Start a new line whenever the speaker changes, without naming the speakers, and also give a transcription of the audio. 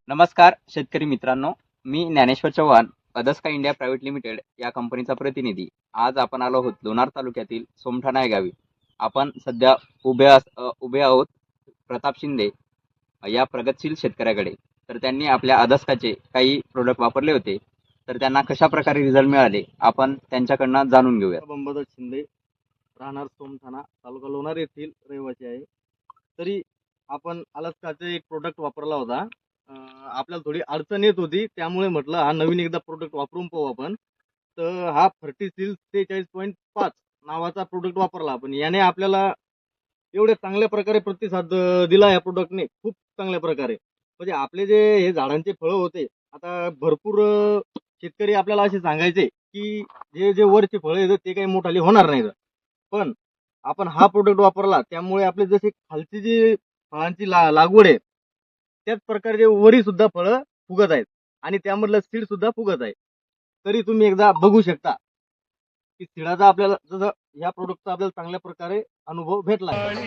नमस्कार शेतकरी मित्रांनो, मी ज्ञानेश्वर चव्हाण, अदस्का इंडिया प्रायव्हेट लिमिटेड या कंपनीचा प्रतिनिधी. आज आपण आलो आहोत लोणार तालुक्यातील सोमठाणा या गावी. आपण सध्या उभे आहोत प्रताप शिंदे या प्रगतशील शेतकऱ्याकडे. तर त्यांनी आपल्या अदस्काचे काही प्रोडक्ट वापरले होते. तर त्यांना कशा प्रकारे रिझल्ट मिळाले आपण त्यांच्याकडनं जाणून घेऊया.
अंबादास शिंदे, राहणार सोमठाणा, तालुका लोणार येथील रहिवासी आहे. तरी आपण अलास्काचे एक प्रोडक्ट वापरला होता. आपल्याला थोडी अडचण येत होती, त्यामुळे म्हटलं हा नवीन एकदा प्रोडक्ट वापरून पाहू आपण. तर हा फर्टिसिल 43.5 नावाचा प्रोडक्ट वापरला आपण. याने आपल्याला एवढे चांगल्या प्रकारे प्रतिसाद दिला या प्रोडक्टने, खूप चांगल्या प्रकारे. म्हणजे आपले जे हे झाडांचे फळं होते, आता भरपूर शेतकरी आपल्याला असे सांगायचे की जे जे वरचे फळं येतात ते काही मोठाले होणार नाहीत. पण आपण हा प्रोडक्ट वापरला, त्यामुळे आपले जसे खालची जी फळांची लागवड आहे, त्याच प्रकारचे वरी सुद्धा फळं फुगत आहेत आणि त्यामधलं सीड सुद्धा फुगत आहे. तरी तुम्ही एकदा बघू शकता की सीडाचा आपल्याला जसं या प्रोडक्टचा आपल्याला चांगल्या प्रकारे अनुभव भेटला आहे.